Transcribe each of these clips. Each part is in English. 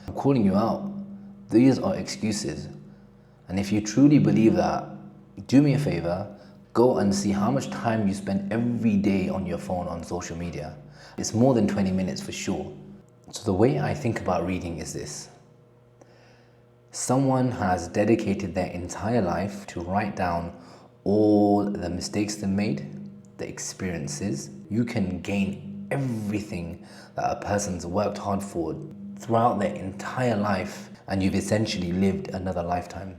I'm calling you out. These are excuses. And if you truly believe that, do me a favor, go and see how much time you spend every day on your phone on social media. It's more than 20 minutes for sure. So the way I think about reading is this. Someone has dedicated their entire life to write down all the mistakes they made, the experiences. You can gain everything that a person's worked hard for throughout their entire life, and you've essentially lived another lifetime.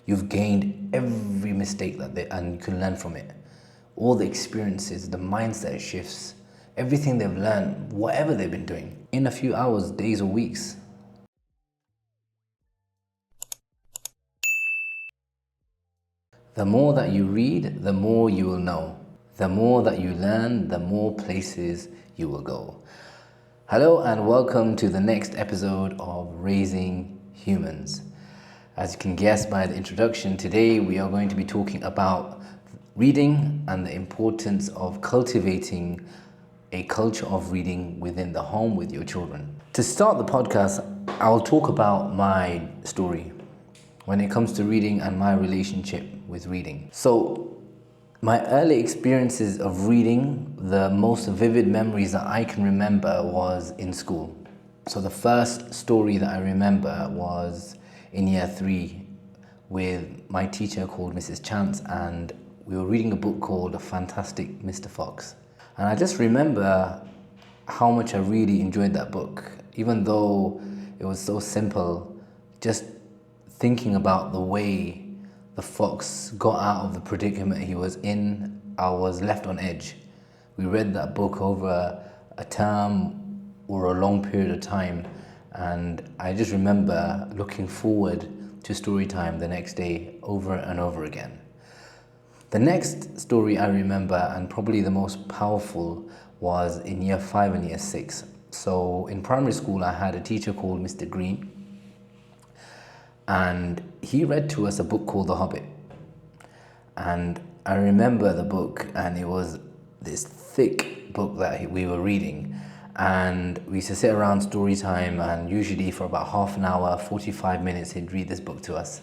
You've gained every mistake and you can learn from it. All the experiences, the mindset shifts, everything they've learned, whatever they've been doing, in a few hours, days, or weeks. The more that you read, the more you will know. The more that you learn, the more places you will go. Hello and welcome to the next episode of Raising Humans. As you can guess by the introduction, today we are going to be talking about reading and the importance of cultivating a culture of reading within the home with your children. To start the podcast, I'll talk about my story when it comes to reading and my relationship with reading. So, my early experiences of reading, the most vivid memories that I can remember was in school. So the first story that I remember was in year 3 with my teacher called Mrs. Chance, and we were reading a book called Fantastic Mr. Fox. And I just remember how much I really enjoyed that book, even though it was so simple. Just thinking about the way the fox got out of the predicament he was in, I was left on edge. We read that book over a term or a long period of time, and I just remember looking forward to story time the next day over and over again. The next story I remember, and probably the most powerful, was in year 5 and year 6. So in primary school I had a teacher called Mr. Green, and he read to us a book called The Hobbit. And I remember the book, and it was this thick book that we were reading, and we used to sit around story time, and usually for about half an hour, 45 minutes, he'd read this book to us.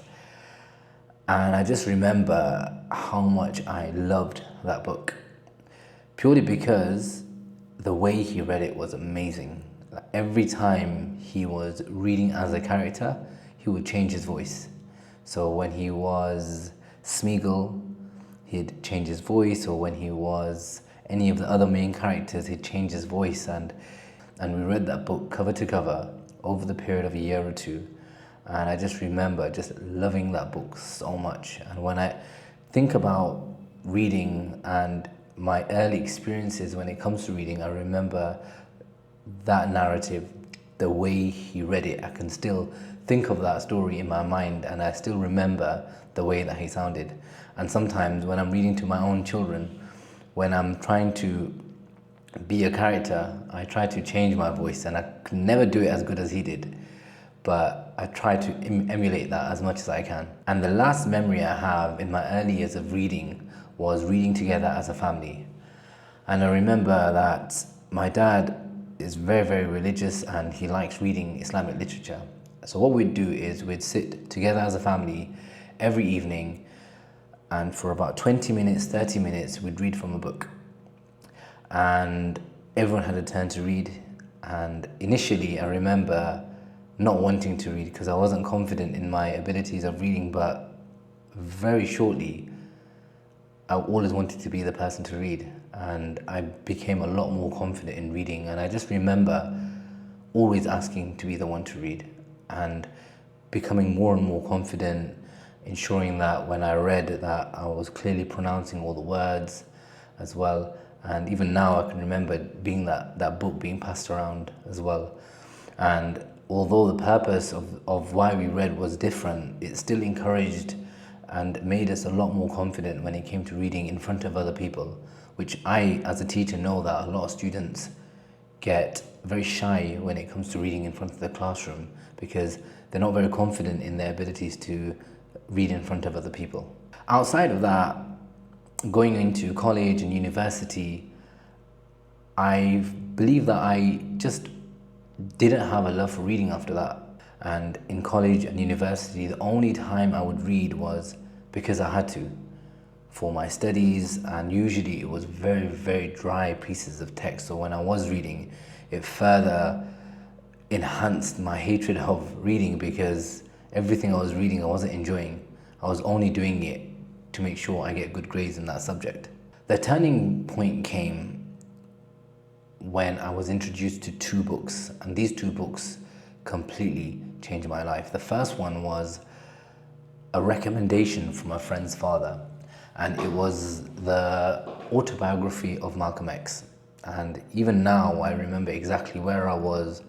And I just remember how much I loved that book, purely because the way he read it was amazing. Like every time he was reading as a character, he would change his voice. So when he was Smeagol, he'd change his voice, or when he was any of the other main characters, he'd change his voice. And we read that book cover to cover over the period of a year or two. And I just remember just loving that book so much. And when I think about reading and my early experiences when it comes to reading, I remember that narrative, the way he read it. I can still think of that story in my mind, and I still remember the way that he sounded. And sometimes when I'm reading to my own children, when I'm trying to be a character, I try to change my voice, and I can never do it as good as he did, but I try to emulate that as much as I can. And the last memory I have in my early years of reading was reading together as a family. And I remember that my dad is very, very religious, and he likes reading Islamic literature. So what we'd do is we'd sit together as a family every evening, and for about 20 minutes, 30 minutes, we'd read from a book. And everyone had a turn to read. And initially, I remember not wanting to read because I wasn't confident in my abilities of reading, but very shortly, I always wanted to be the person to read. And I became a lot more confident in reading. And I just remember always asking to be the one to read, and becoming more and more confident, ensuring that when I read that I was clearly pronouncing all the words as well. And even now I can remember being that book being passed around as well. And although the purpose of why we read was different, it still encouraged and made us a lot more confident when it came to reading in front of other people, which I, as a teacher, know that a lot of students get very shy when it comes to reading in front of the classroom because they're not very confident in their abilities to read in front of other people. Outside of that, going into college and university, I believe that I just didn't have a love for reading after that. And in college and university, the only time I would read was because I had to for my studies, and usually it was very, very dry pieces of text. So when I was reading, it further enhanced my hatred of reading, because everything I was reading I wasn't enjoying. I was only doing it to make sure I get good grades in that subject. The turning point came when I was introduced to two books, and these two books completely changed my life. The first one was a recommendation from a friend's father, and it was the autobiography of Malcolm X. And even now, I remember exactly where I was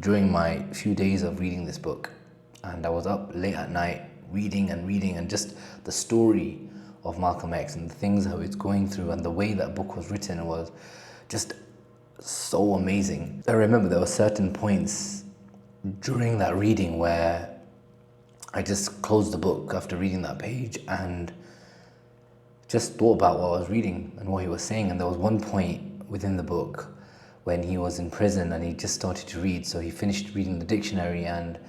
during my few days of reading this book. And I was up late at night reading, and just the story of Malcolm X and the things how it's going through, and the way that book was written was just so amazing. I remember there were certain points during that reading where I just closed the book after reading that page and just thought about what I was reading and what he was saying. And there was one point within the book when he was in prison and he just started to read. So he finished reading the dictionary, and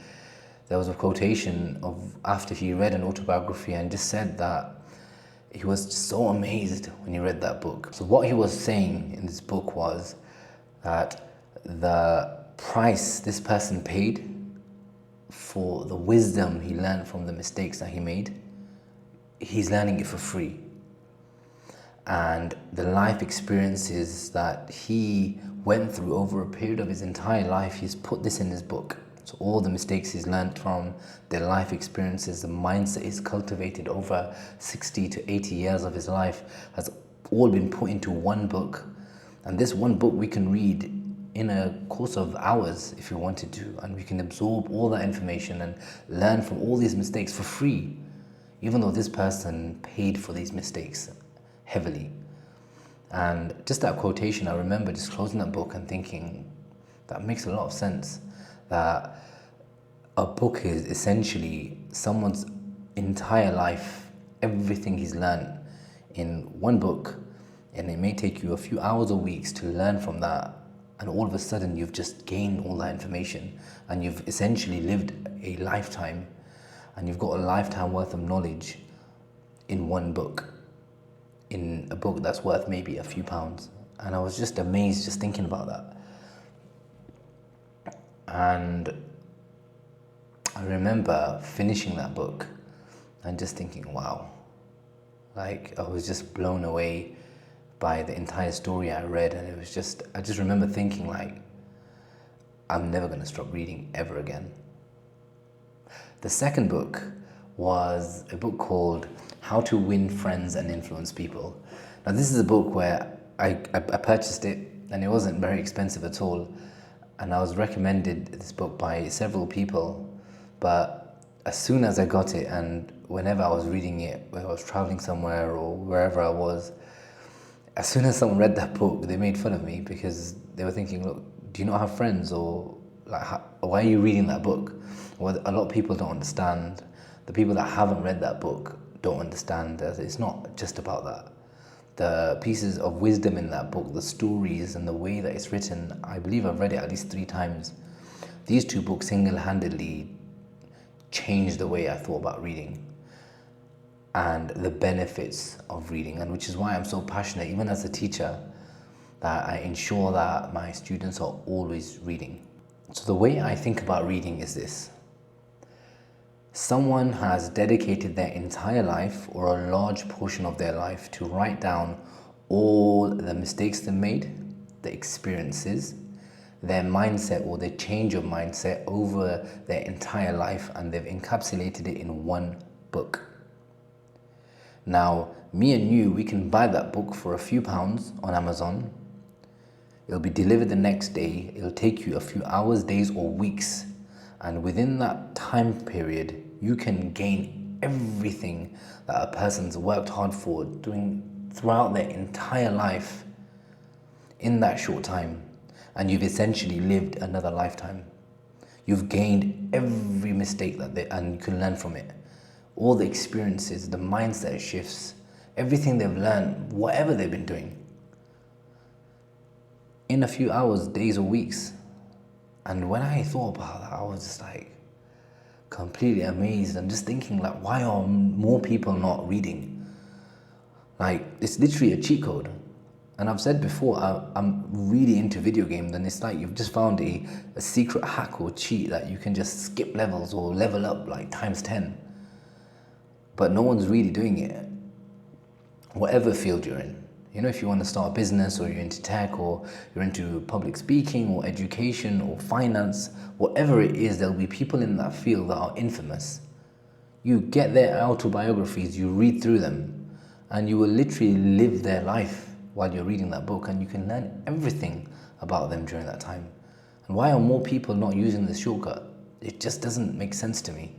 there was a quotation of after he read an autobiography, and just said that he was just so amazed when he read that book. So what he was saying in this book was that the price this person paid for the wisdom he learned from the mistakes that he made, he's learning it for free. And the life experiences that he went through over a period of his entire life, he's put this in his book. So all the mistakes he's learned from, the life experiences, the mindset he's cultivated over 60 to 80 years of his life has all been put into one book. And this one book we can read in a course of hours if we wanted to, and we can absorb all that information and learn from all these mistakes for free, even though this person paid for these mistakes heavily. And just that quotation, I remember just closing that book and thinking, that makes a lot of sense. That a book is essentially someone's entire life, everything he's learned in one book, and it may take you a few hours or weeks to learn from that, and all of a sudden you've just gained all that information, and you've essentially lived a lifetime, and you've got a lifetime worth of knowledge in one book, in a book that's worth maybe a few pounds. And I was just amazed just thinking about that. And I remember finishing that book and just thinking, wow, like I was just blown away by the entire story I read. And it was just, I just remember thinking like, I'm never going to stop reading ever again. The second book was a book called How to Win Friends and Influence People. Now this is a book where I purchased it, and it wasn't very expensive at all. And I was recommended this book by several people, but as soon as I got it, and whenever I was reading it, when I was traveling somewhere or wherever I was, as soon as someone read that book, they made fun of me, because they were thinking, look, do you not have friends, or like, why are you reading that book? Well, a lot of people don't understand. The people that haven't read that book don't understand that it's not just about that. The pieces of wisdom in that book, the stories and the way that it's written, I believe I've read it at least 3 times. These two books single-handedly changed the way I thought about reading and the benefits of reading, and which is why I'm so passionate, even as a teacher, that I ensure that my students are always reading. So the way I think about reading is this. Someone has dedicated their entire life, or a large portion of their life, to write down all the mistakes they made, the experiences, their mindset or their change of mindset over their entire life, and they've encapsulated it in one book. Now, me and you, we can buy that book for a few pounds on Amazon. It'll be delivered the next day. It'll take you a few hours, days, or weeks. And within that time period, you can gain everything that a person's worked hard for doing throughout their entire life in that short time. And you've essentially lived another lifetime. You've gained every mistake and you can learn from it. All the experiences, the mindset shifts, everything they've learned, whatever they've been doing, in a few hours, days, or weeks. And when I thought about that, I was just like completely amazed and just thinking like, why are more people not reading? Like, it's literally a cheat code. And I've said before, I'm really into video games, and it's like you've just found a secret hack or cheat that you can just skip levels or level up like times 10. But no one's really doing it, whatever field you're in. You know, if you want to start a business, or you're into tech, or you're into public speaking or education or finance, whatever it is, there'll be people in that field that are infamous. You get their autobiographies, you read through them, and you will literally live their life while you're reading that book, and you can learn everything about them during that time. And why are more people not using this shortcut? It just doesn't make sense to me.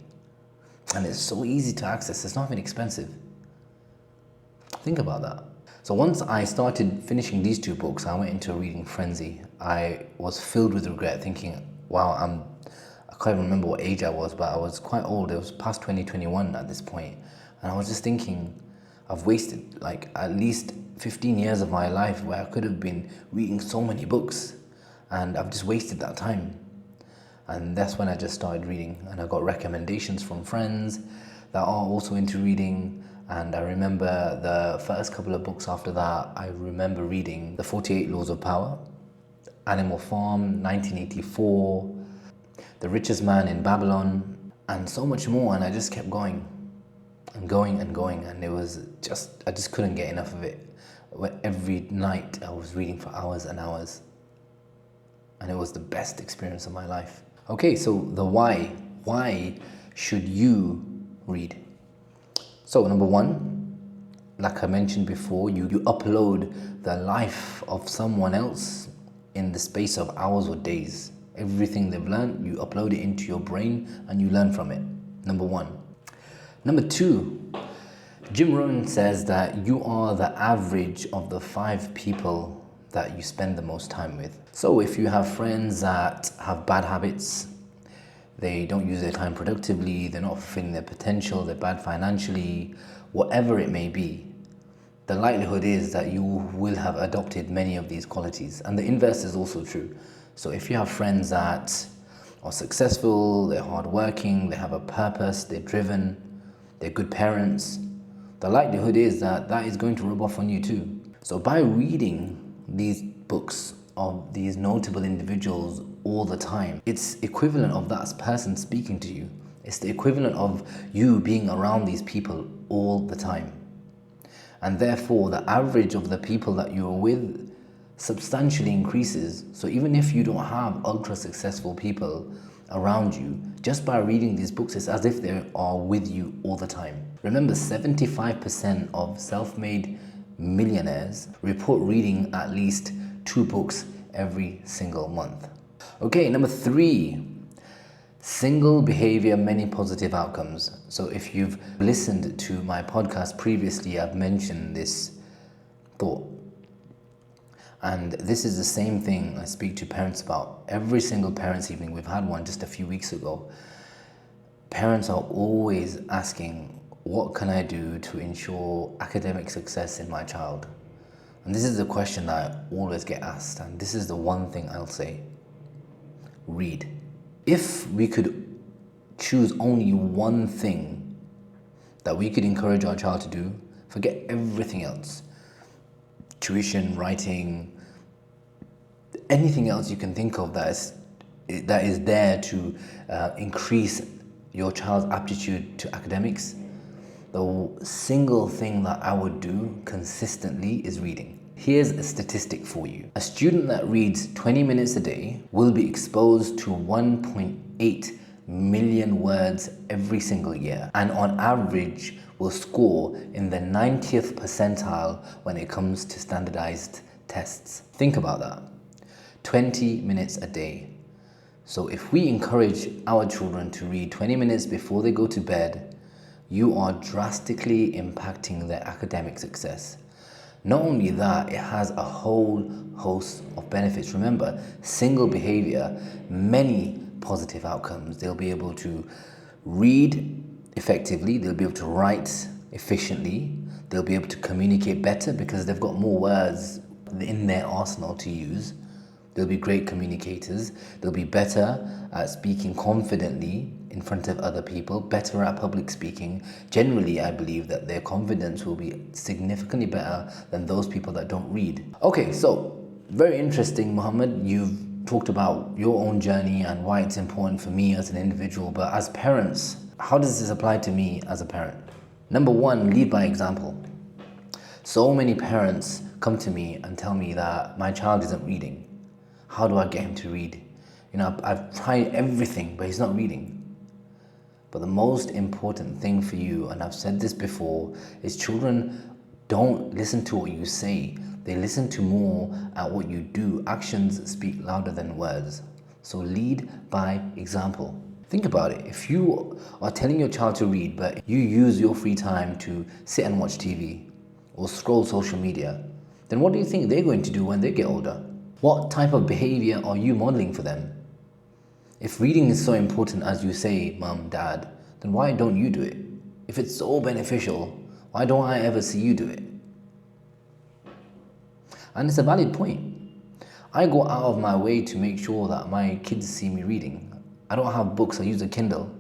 And it's so easy to access, it's not even expensive. Think about that. So once I started finishing these two books, I went into a reading frenzy. I was filled with regret, thinking, wow, I can't even remember what age I was, but I was quite old. It was past 2021 at this point. And I was just thinking, I've wasted like at least 15 years of my life where I could have been reading so many books, and I've just wasted that time. And that's when I just started reading, and I got recommendations from friends that are also into reading. And I remember the first couple of books after that, I remember reading The 48 Laws of Power, Animal Farm, 1984, The Richest Man in Babylon, and so much more. And I just kept going and going and going, and it was just, I just couldn't get enough of it. Every night I was reading for hours and hours, and it was the best experience of my life. Okay, so the why. Why should you read? So number one, like I mentioned before, you upload the life of someone else in the space of hours or days. Everything they've learned, you upload it into your brain and you learn from it. Number one. Number two, Jim Rohn says that you are the average of the 5 people that you spend the most time with. So if you have friends that have bad habits, they don't use their time productively, they're not fulfilling their potential, they're bad financially, whatever it may be, the likelihood is that you will have adopted many of these qualities. And the inverse is also true. So if you have friends that are successful, they're hardworking, they have a purpose, they're driven, they're good parents, the likelihood is that that is going to rub off on you too. So by reading these books of these notable individuals all the time, it's equivalent of that person speaking to you. It's the equivalent of you being around these people all the time. And therefore, the average of the people that you're with substantially increases. So even if you don't have ultra successful people around you, just by reading these books, it's as if they are with you all the time. Remember, 75% of self-made millionaires report reading at least 2 books every single month. Okay, number 3, single behavior, many positive outcomes. So if you've listened to my podcast previously, I've mentioned this thought. And this is the same thing I speak to parents about. Every single parents' evening, we've had one just a few weeks ago. Parents are always asking, what can I do to ensure academic success in my child? And this is the question that I always get asked, and this is the one thing I'll say. Read. If we could choose only one thing that we could encourage our child to do, forget everything else. Tuition, writing, anything else you can think of that is there to increase your child's aptitude to academics, the single thing that I would do consistently is reading. Here's a statistic for you. A student that reads 20 minutes a day will be exposed to 1.8 million words every single year, and on average will score in the 90th percentile when it comes to standardized tests. Think about that. 20 minutes a day. So if we encourage our children to read 20 minutes before they go to bed, you are drastically impacting their academic success. Not only that, it has a whole host of benefits. Remember, single behavior, many positive outcomes. They'll be able to read effectively, they'll be able to write efficiently, they'll be able to communicate better because they've got more words in their arsenal to use. They'll be great communicators. They'll be better at speaking confidently in front of other people, better at public speaking. Generally, I believe that their confidence will be significantly better than those people that don't read. Okay, so very interesting, Muhammad. You've talked about your own journey and why it's important for me as an individual, but as parents, how does this apply to me as a parent? Number one, lead by example. So many parents come to me and tell me that my child isn't reading. How do I get him to read? I've tried everything, but he's not reading. But the most important thing for you, and I've said this before, is children don't listen to what you say. They listen to more at what you do. Actions speak louder than words. So lead by example. Think about it. If you are telling your child to read, but you use your free time to sit and watch TV or scroll social media, then what do you think they're going to do when they get older? What type of behavior are you modeling for them? If reading is so important as you say, Mum, Dad, then why don't you do it? If it's so beneficial, why don't I ever see you do it? And it's a valid point. I go out of my way to make sure that my kids see me reading. I don't have books, I use a Kindle.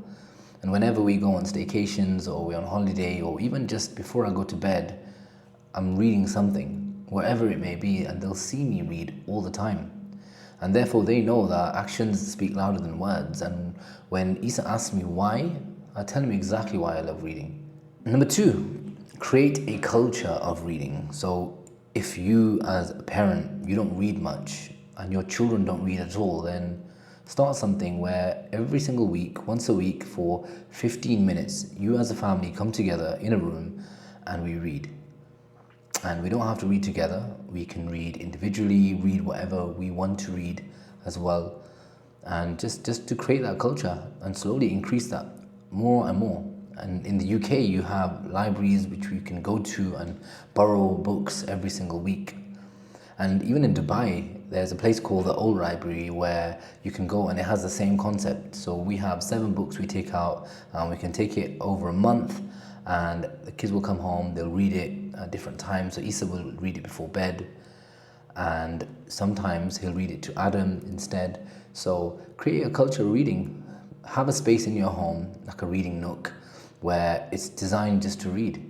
And whenever we go on staycations or we're on holiday or even just before I go to bed, I'm reading something, wherever it may be, and they'll see me read all the time. And therefore they know that actions speak louder than words. And when Isa asks me why, I tell him exactly why I love reading. Number two, create a culture of reading. So if you as a parent, you don't read much and your children don't read at all, then start something where every single week, once a week for 15 minutes, you as a family come together in a room and we read. And we don't have to read together. We can read individually, read whatever we want to read as well. And just to create that culture and slowly increase that more and more. And in the UK, you have libraries which we can go to and borrow books every single week. And even in Dubai, there's a place called the Old Library where you can go and it has the same concept. So we have 7 books we take out and we can take it over a month and the kids will come home, they'll read it at different times. So Isa will read it before bed and sometimes he'll read it to Adam instead. So create a culture of reading. Have a space in your home, like a reading nook, where it's designed just to read.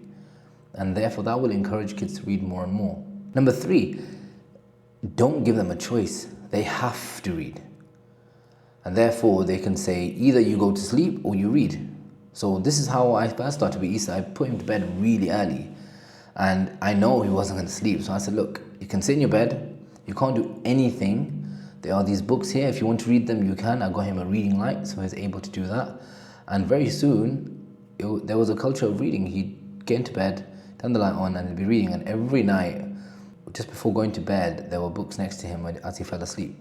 And therefore that will encourage kids to read more and more. Number 3, don't give them a choice. They have to read. And therefore they can say either you go to sleep or you read. So this is how I first started with Isa. I put him to bed really early and I know he wasn't going to sleep. So I said, look, you can sit in your bed. You can't do anything. There are these books here. If you want to read them, you can. I got him a reading light, so he's able to do that. And very soon, there was a culture of reading. He'd get into bed, turn the light on, and he'd be reading. And every night, just before going to bed, there were books next to him as he fell asleep.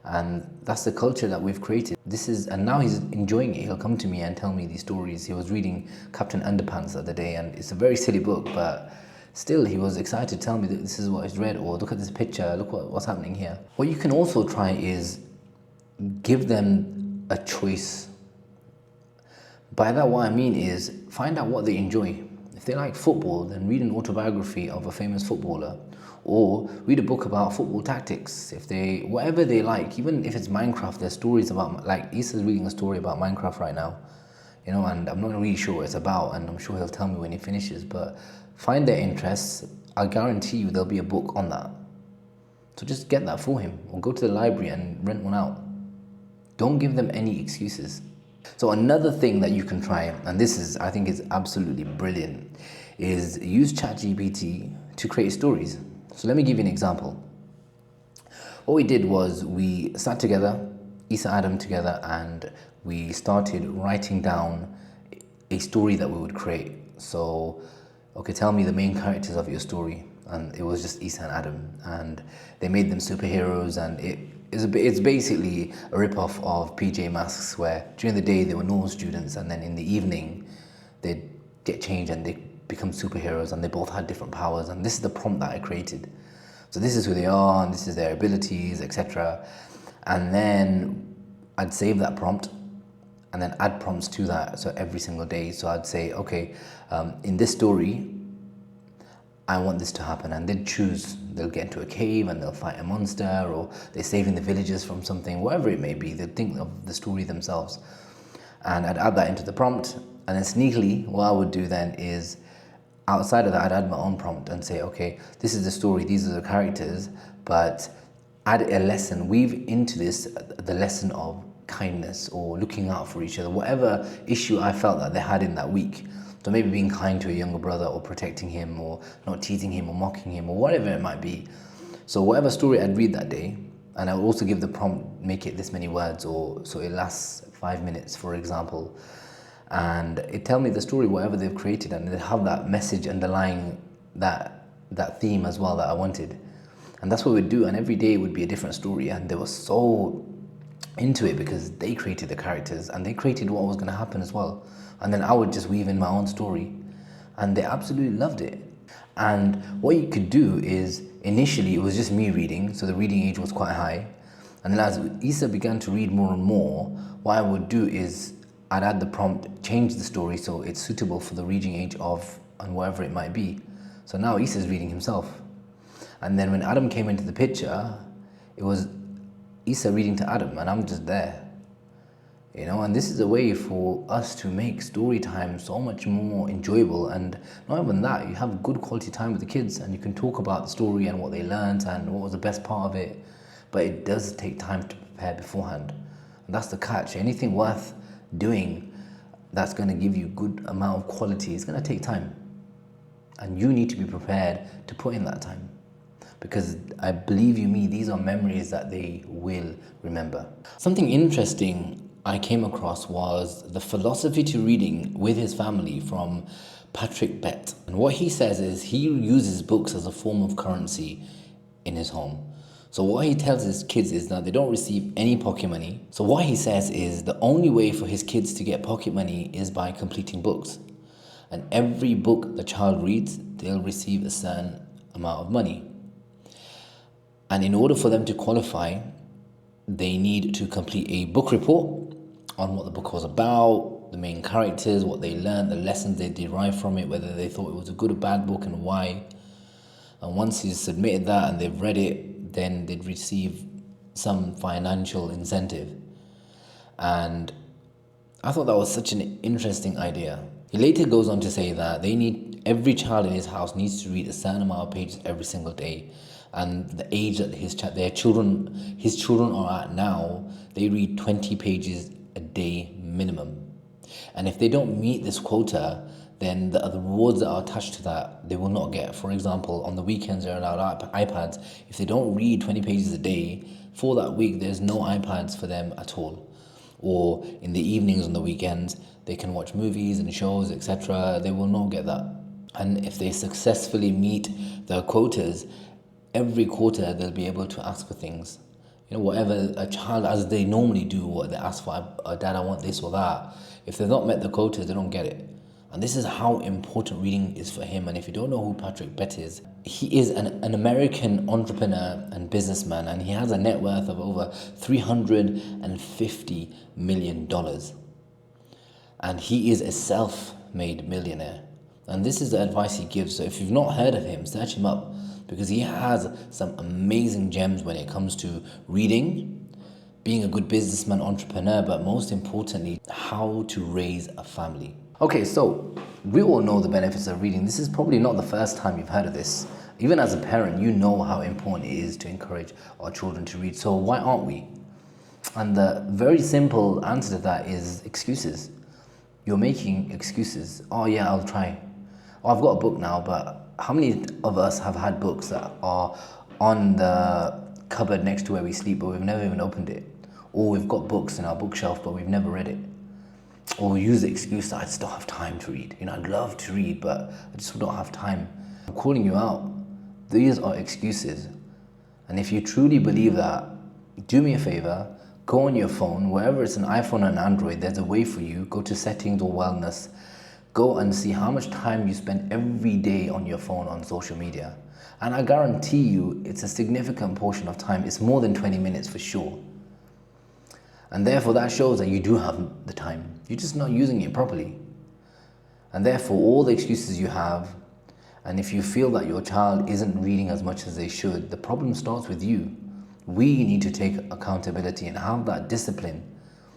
And that's the culture that we've created. And now he's enjoying it. He'll come to me and tell me these stories. He was reading Captain Underpants the other day, and it's a very silly book, but still he was excited to tell me that this is what he's read, or look at this picture, look what's happening here. What you can also try is give them a choice. By that, what I mean is find out what they enjoy. If they like football, then read an autobiography of a famous footballer, or read a book about football tactics. Whatever they like, even if it's Minecraft, there's stories about, like Issa's reading a story about Minecraft right now, and I'm not really sure what it's about, and I'm sure he'll tell me when he finishes, but find their interests. I guarantee you there'll be a book on that. So just get that for him, or go to the library and rent one out. Don't give them any excuses. So another thing that you can try, and I think is absolutely brilliant, is use ChatGPT to create stories. So let me give you an example. What we did was we sat together, Isa Adam together, and we started writing down a story that we would create. So, okay, tell me the main characters of your story. And it was just Isa and Adam, and they made them superheroes, and it's basically a rip-off of PJ Masks, where during the day they were normal students, and then in the evening they'd get changed and they become superheroes, and they both had different powers. And this is the prompt that I created. So this is who they are, and this is their abilities, etc. And then I'd save that prompt and then add prompts to that. So every single day, so I'd say, okay, in this story, I want this to happen, and they'd choose they'll get into a cave and they'll fight a monster, or they're saving the villagers from something, whatever it may be. They'll think of the story themselves. And I'd add that into the prompt. And then sneakily, what I would do then is, outside of that, I'd add my own prompt and say, okay, this is the story, these are the characters, but add a lesson, weave into this the lesson of kindness or looking out for each other, whatever issue I felt that they had in that week. So maybe being kind to a younger brother, or protecting him, or not teasing him or mocking him, or whatever it might be. So whatever story I'd read that day, and I would also give the prompt, make it this many words, or so it lasts 5 minutes, for example. And it tell me the story, whatever they've created, and they have that message underlying that theme as well that I wanted. And that's what we'd do, and every day it would be a different story, and they were so into it because they created the characters and they created what was going to happen as well. And then I would just weave in my own story, and they absolutely loved it. And what you could do is, initially it was just me reading, so the reading age was quite high. And then as Issa began to read more and more, what I would do is I'd add the prompt, change the story so it's suitable for the reading age of, and whatever it might be. So now Issa's reading himself. And then when Adam came into the picture, it was Issa reading to Adam, and I'm just there. And this is a way for us to make story time so much more enjoyable. And not even that, you have good quality time with the kids, and you can talk about the story and what they learned and what was the best part of it. But it does take time to prepare beforehand. And that's the catch. Anything worth doing that's going to give you good amount of quality is going to take time. And you need to be prepared to put in that time. Because I believe you me, these are memories that they will remember. Something interesting I came across was the philosophy to reading with his family from Patrick Bett. And what he says is he uses books as a form of currency in his home. So what he tells his kids is that they don't receive any pocket money. So what he says is the only way for his kids to get pocket money is by completing books. And every book the child reads, they'll receive a certain amount of money. And in order for them to qualify, they need to complete a book report on what the book was about, the main characters, what they learned, the lessons they derived from it, whether they thought it was a good or bad book and why. And once he's submitted that and they've read it, then they'd receive some financial incentive. And I thought that was such an interesting idea. He later goes on to say that every child in his house needs to read a certain amount of pages every single day. And the age that his children are at now, they read 20 pages a day minimum. And if they don't meet this quota, then the rewards that are attached to that, they will not get. For example, on the weekends, they're allowed iPads. If they don't read 20 pages a day, for that week, there's no iPads for them at all. Or in the evenings on the weekends, they can watch movies and shows, etc. They will not get that. And if they successfully meet the quotas, every quarter they'll be able to ask for things. Whatever a child, as they normally do, what they ask for, Dad, I want this or that. If they've not met the quotas, they don't get it. And this is how important reading is for him. And if you don't know who Patrick Bett is, he is an American entrepreneur and businessman, and he has a net worth of over $350 million. And he is a self-made millionaire. And this is the advice he gives. So if you've not heard of him, search him up, because he has some amazing gems when it comes to reading, being a good businessman, entrepreneur, but most importantly, how to raise a family. Okay, so we all know the benefits of reading. This is probably not the first time you've heard of this. Even as a parent, you know how important it is to encourage our children to read. So why aren't we? And the very simple answer to that is excuses. You're making excuses. Oh yeah, I'll try. Oh, I've got a book now, but how many of us have had books that are on the cupboard next to where we sleep, but we've never even opened it? Or we've got books in our bookshelf, but we've never read it. Or we use the excuse that I just don't have time to read. I'd love to read, but I just don't have time. I'm calling you out. These are excuses. And if you truly believe that, do me a favor, go on your phone, wherever it's an iPhone or an Android, there's a way for you. Go to settings or wellness. Go and see how much time you spend every day on your phone on social media. And I guarantee you, it's a significant portion of time. It's more than 20 minutes for sure. And therefore, that shows that you do have the time. You're just not using it properly. And therefore, all the excuses you have, And if you feel that your child isn't reading as much as they should, the problem starts with you. We need to take accountability and have that discipline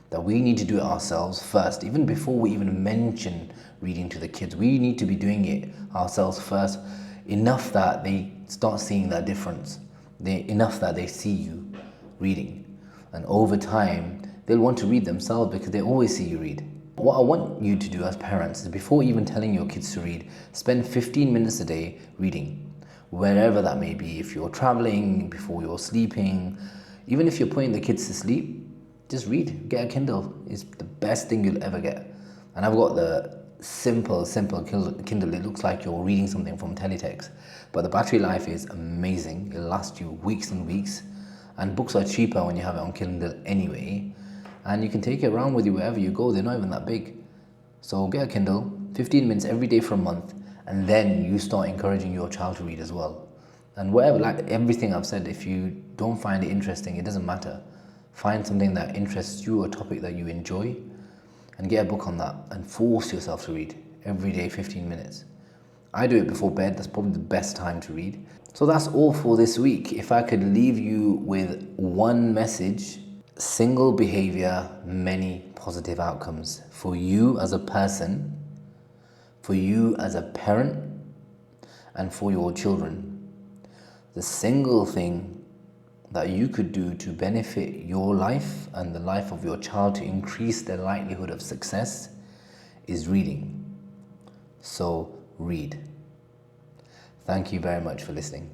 that we need to do it ourselves first. Even before we even mention reading to the kids, we need to be doing it ourselves first, enough that they start seeing that difference, enough that they see you reading. And over time, they'll want to read themselves because they always see you read. What I want you to do as parents is, before even telling your kids to read, spend 15 minutes a day reading, wherever that may be. If you're traveling, before you're sleeping, even if you're putting the kids to sleep, just read. Get a Kindle. It's the best thing you'll ever get. And I've got the simple Kindle. It looks like you're reading something from teletext, but the battery life is amazing. It'll last you weeks and weeks, and books are cheaper when you have it on Kindle anyway, and you can take it around with you wherever you go. They're not even that big. So get a Kindle, 15 minutes every day for a month, and then you start encouraging your child to read as well. And whatever, like everything I've said, if you don't find it interesting, it doesn't matter. Find something that interests you, a topic that you enjoy, and get a book on that and force yourself to read every day, 15 minutes. I do it before bed. That's probably the best time to read. So that's all for this week. If I could leave you with one message: single behavior, many positive outcomes for you as a person, for you as a parent, and for your children. The single thing that you could do to benefit your life and the life of your child, to increase their likelihood of success, is reading. So read. Thank you very much for listening.